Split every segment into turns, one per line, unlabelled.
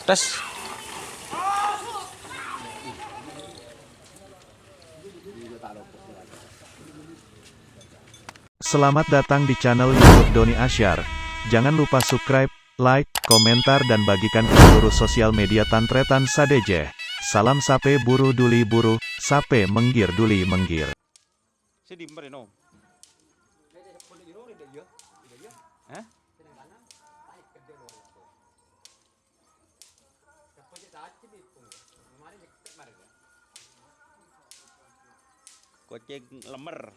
Tes.
Selamat datang di channel YouTube Doni Asyar. Jangan lupa subscribe, like, komentar dan bagikan ke seluruh sosial media Tantretan Sadejeh. Salam sape buru duli buru, sape menggir duli menggir.
Kucing lemer.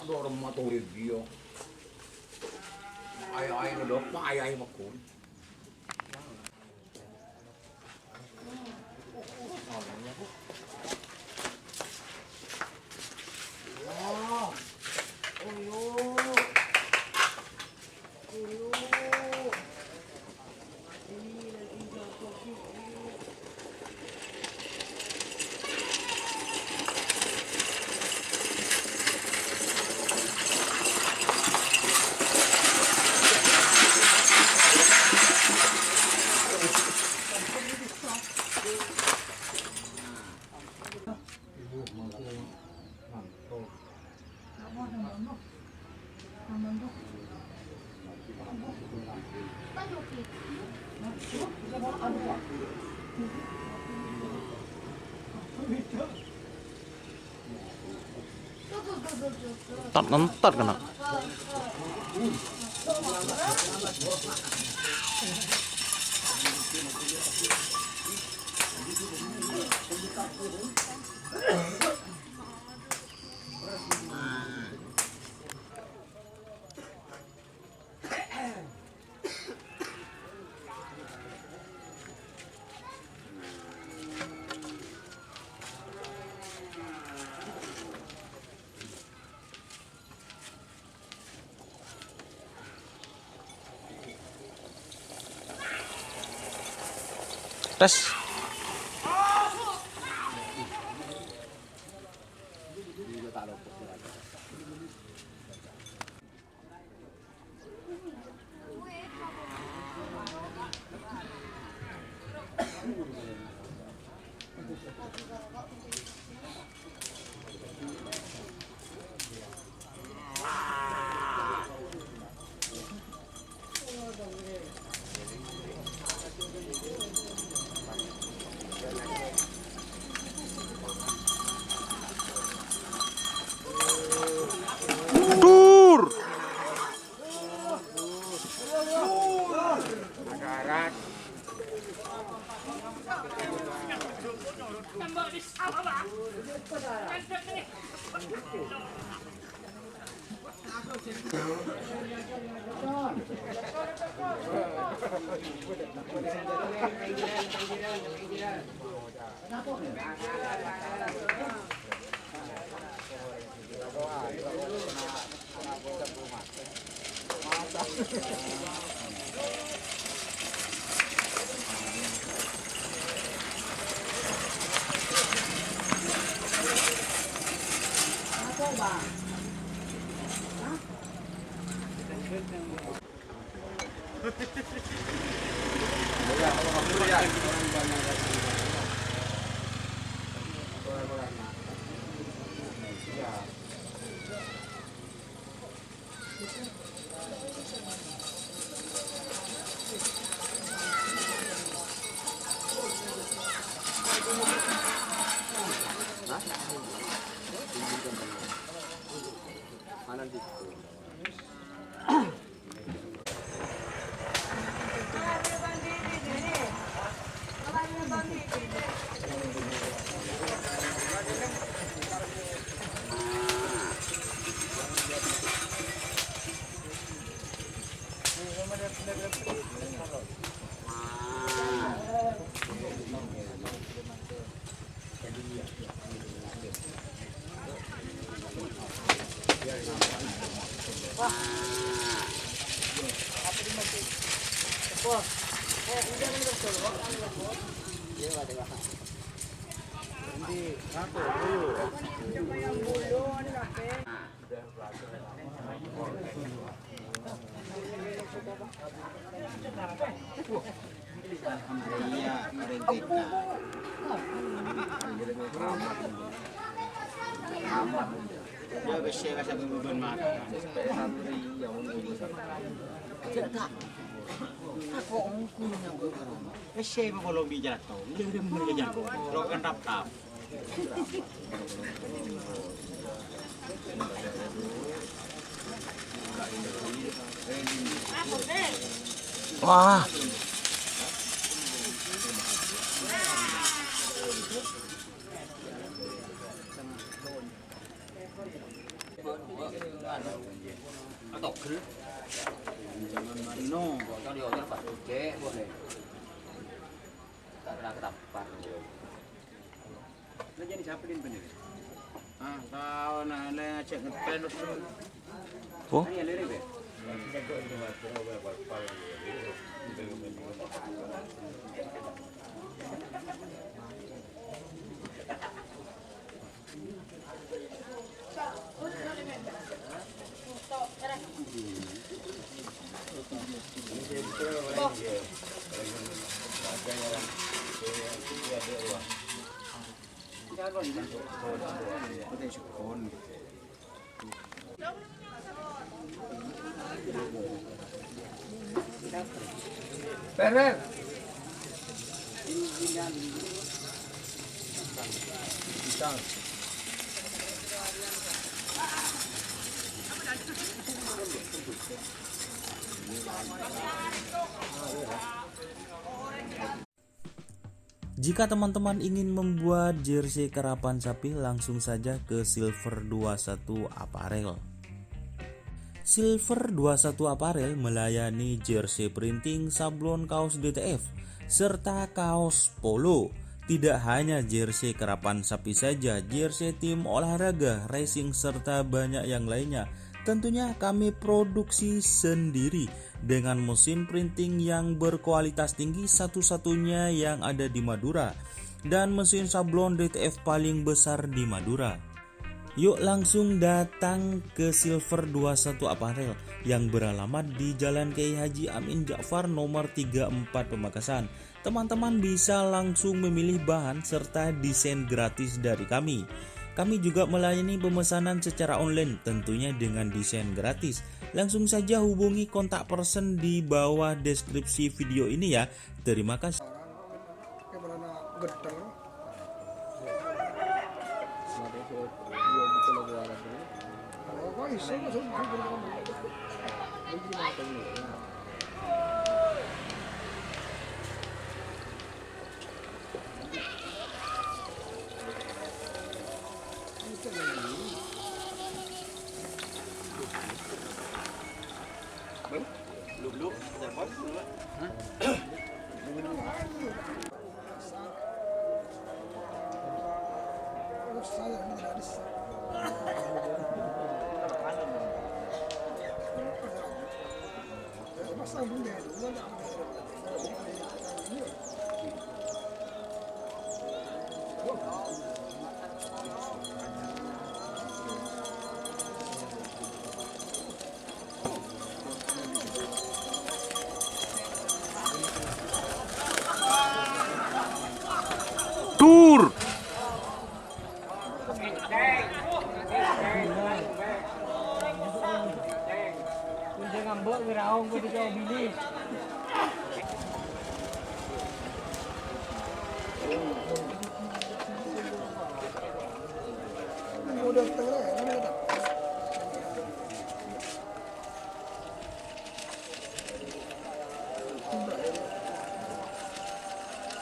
Aduh, orang maturin dia. Ayah-ayah udah apa? Ayah-ayah makun.
Ntar kena. Tes. Dur.
Siapa kalau bicara tahu, dia udah mengerjakan kau, lo kan tap.
Wah.
Atau ker? Jangan marino, kalau dia orang pas oke boleh. Tak ada ketapan. Lo jadi siapa din bener? Ah, tahu nah, le cek ngepen tu.
Oh.
Ini lere be.
Per.
Jika teman-teman ingin membuat jersey karapan sapi, langsung saja ke Silver 21 Apparel. Silver 21 Apparel melayani jersey printing, sablon kaos DTF, serta kaos polo. Tidak hanya jersey karapan sapi saja, jersey tim olahraga, racing, serta banyak yang lainnya. Tentunya kami produksi sendiri dengan mesin printing yang berkualitas tinggi, satu-satunya yang ada di Madura, dan mesin sablon DTF paling besar di Madura. Yuk langsung datang ke Silver 21 Apparel yang beralamat di Jalan Kiai Haji Amin Ja'far nomor 34 Pamekasan. Teman-teman bisa langsung memilih bahan serta desain gratis dari kami. Kami juga melayani pemesanan secara online, tentunya dengan desain gratis. Langsung saja hubungi kontak person di bawah deskripsi video ini ya. Terima kasih.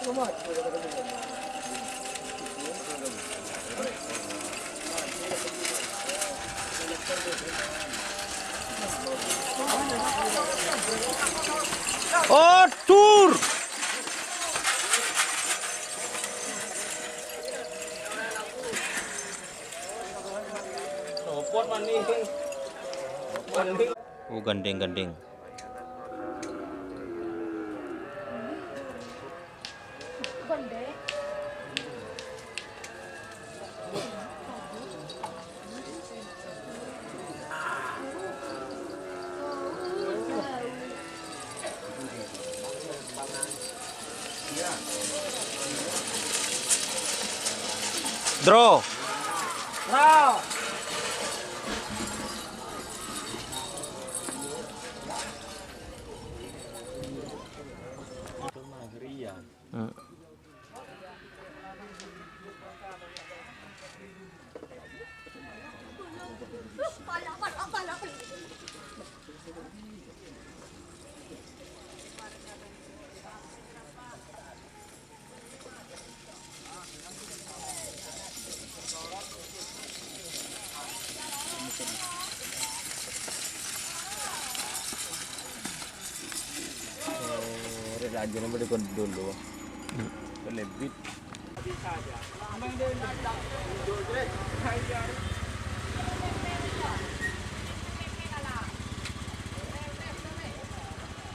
Oh, tur. Oh, gandeng-gandeng. Draw. Hmm.
Aja nama dia dulu. Lebih.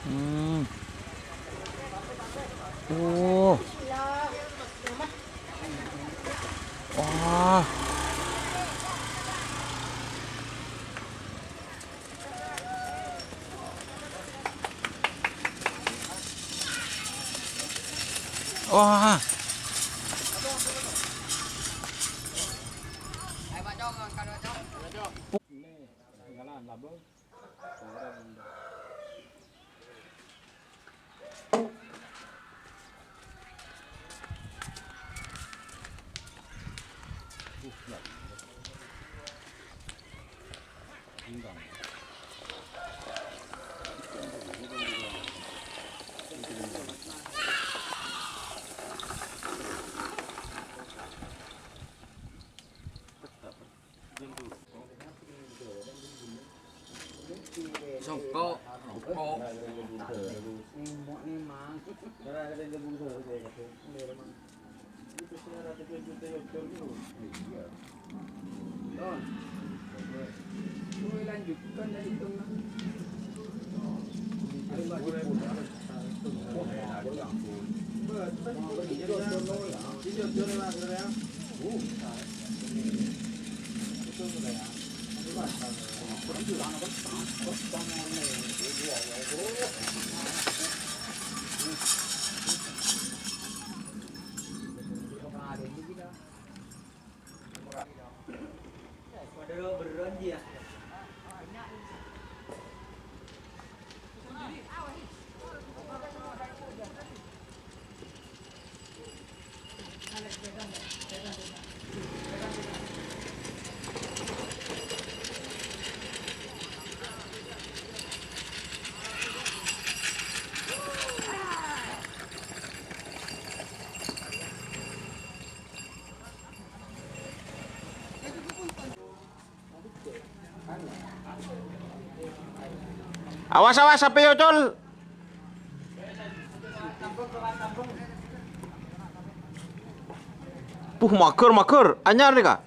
Hmm. Oh. Wah. Wah.
Songkok, kok. Lanjutkan dari tengah.
Awas awas sampai yocol. Mager mager, anyar nih kak.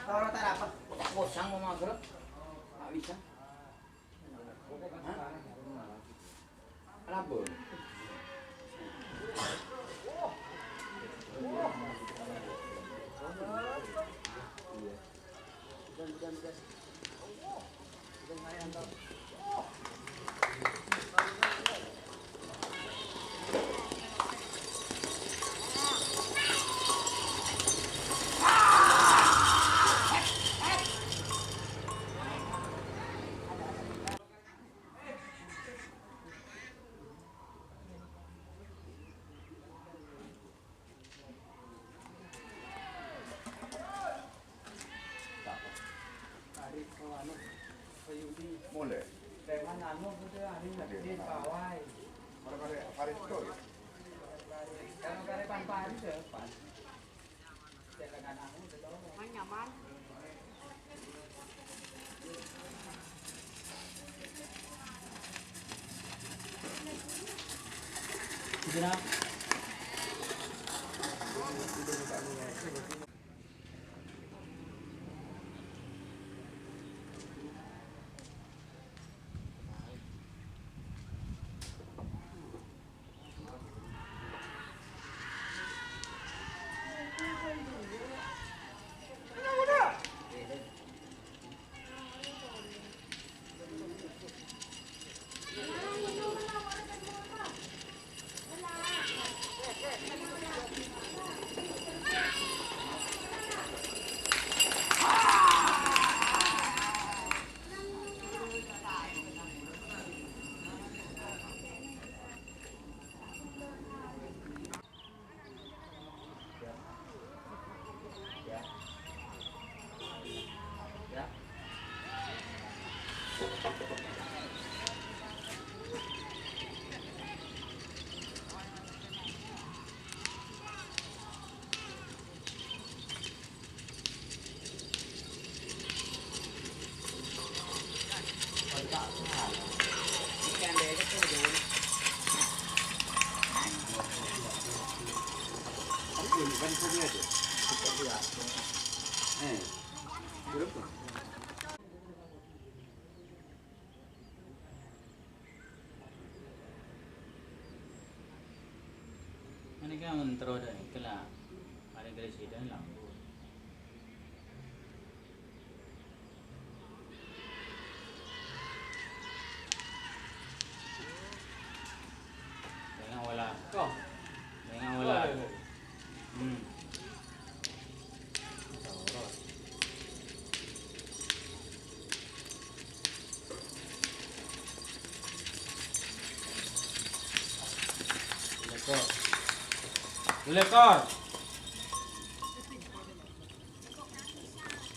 Kalau tak dapat bosang mau maghrib, nggak bisa. Kenapa?
boleh.
Dengan anu itu hari di bawah.
Kare-kare Aristo ya.
Kalau kare pan-pan itu pan. Dengan anu itu nyaman. Kenapa? Ini kan mentero dah, kelah ada presiden lampu. Dengan wala, dengan wala. Lekor.